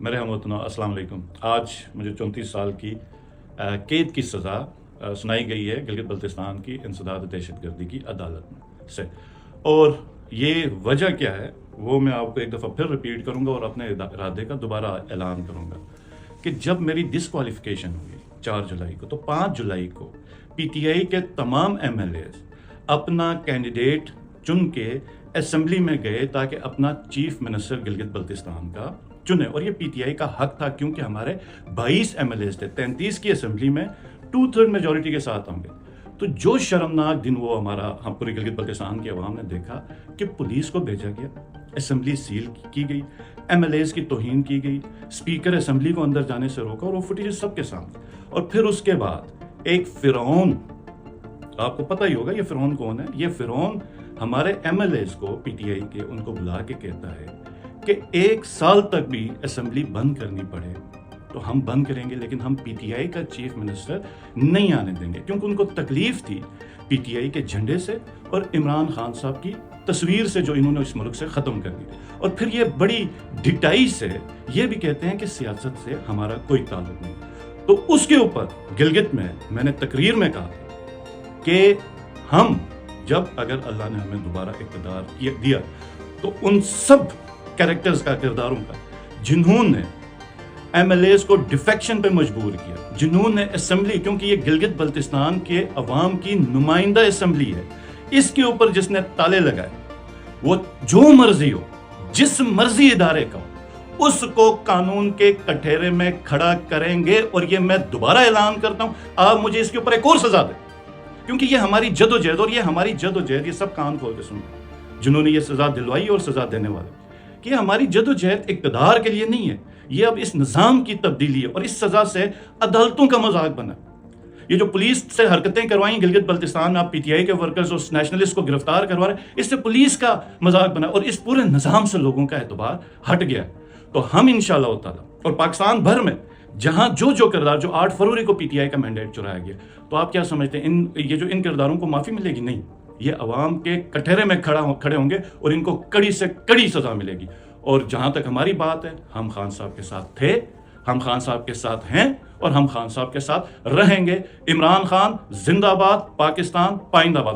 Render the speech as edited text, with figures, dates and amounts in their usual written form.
میرے ہم وطنوں السلام علیکم۔ آج مجھے 34 سال کی قید کی سزا سنائی گئی ہے گلگت بلتستان کی انسداد دہشت گردی کی عدالت سے، اور یہ وجہ کیا ہے وہ میں آپ کو ایک دفعہ پھر ریپیٹ کروں گا اور اپنے ارادے کا دوبارہ اعلان کروں گا کہ جب میری ڈسکوالیفیکیشن ہوئی 4 جولائی کو، تو 5 جولائی کو پی ٹی آئی کے تمام ایم ایل ایز اپنا کینڈیڈیٹ چن کے اسمبلی میں گئے تاکہ اپنا چیف منسٹر گلگت بلتستان کا چنے، اور یہ پی ٹی آئی کا حق تھا کیونکہ ہمارے 22 ایم ایل ایز تھے 33 کی اسمبلی میں 2/3 میجورٹی کے ساتھ ہوں گے۔ تو جو شرمناک دن وہ ہم پوری گلگت بلتستان کی عوام نے دیکھا کہ پولیس کو بھیجا گیا، اسمبلی سیل کی گئی، ایم ایل ایز کی توہین کی گئی، اسپیکر اسمبلی کو اندر جانے سے روکا، اور وہ فوٹیج سب کے سامنے۔ اور پھر اس کے بعد ایک فرعون، آپ کو پتہ ہی ہوگا یہ فرعون کون ہے، یہ فرعون ہمارے ایم ایل ایز کو پی ٹی آئی کے ان کو بلا کے کہتا ہے کہ 1 سال تک بھی اسمبلی بند کرنی پڑے تو ہم بند کریں گے، لیکن ہم پی ٹی آئی کا چیف منسٹر نہیں آنے دیں گے، کیونکہ ان کو تکلیف تھی پی ٹی آئی کے جھنڈے سے اور عمران خان صاحب کی تصویر سے جو انہوں نے اس ملک سے ختم کر دی۔ اور پھر یہ بڑی ڈٹائی سے یہ بھی کہتے ہیں کہ سیاست سے ہمارا کوئی تعلق نہیں۔ تو اس کے اوپر گلگت میں نے تقریر میں کہا کہ ہم جب اگر اللہ نے ہمیں دوبارہ اقتدار دیا تو ان سب کریکٹرز کا، کرداروں کا، جنہوں نے ایم ایل ایز کو ڈیفیکشن پہ مجبور کیا، جنہوں نے اسمبلی، کیونکہ یہ گلگت بلتستان کے عوام کی نمائندہ اسمبلی ہے، اس کے اوپر جس نے تالے لگائے، وہ جو مرضی ہو، جس مرضی ادارے کا ہو، اس کو قانون کے کٹہرے میں کھڑا کریں گے۔ اور یہ میں دوبارہ اعلان کرتا ہوں، آپ مجھے اس کے اوپر ایک اور سزا دیں، کیونکہ یہ ہماری جد و جہد، اور یہ ہماری جد و جہد، یہ سب کان کھول کے سنیں جنہوں نے یہ سزا دلوائی اور سزا دینے والے، کہ یہ ہماری جد و جہد اقتدار کے لیے نہیں ہے، یہ اب اس نظام کی تبدیلی ہے، اور اس سزا سے عدالتوں کا مذاق بنا۔ یہ جو پولیس سے حرکتیں کروائیں گلگت بلتستان میں، آپ پی ٹی آئی کے ورکرز اور نیشنلسٹ کو گرفتار کروا رہے ہیں، اس سے پولیس کا مذاق بنا اور اس پورے نظام سے لوگوں کا اعتبار ہٹ گیا۔ تو ہم انشاءاللہ تعالی اور پاکستان بھر میں جہاں جو کردار، جو 8 فروری کو پی ٹی آئی کا مینڈیٹ چرایا گیا، تو آپ کیا سمجھتے ہیں یہ جو ان کرداروں کو معافی ملے گی؟ نہیں، یہ عوام کے کٹہرے میں کھڑے ہوں گے اور ان کو کڑی سے کڑی سزا ملے گی۔ اور جہاں تک ہماری بات ہے، ہم خان صاحب کے ساتھ تھے، ہم خان صاحب کے ساتھ ہیں، اور ہم خان صاحب کے ساتھ رہیں گے۔ عمران خان زندہ باد، پاکستان پائندہ باد۔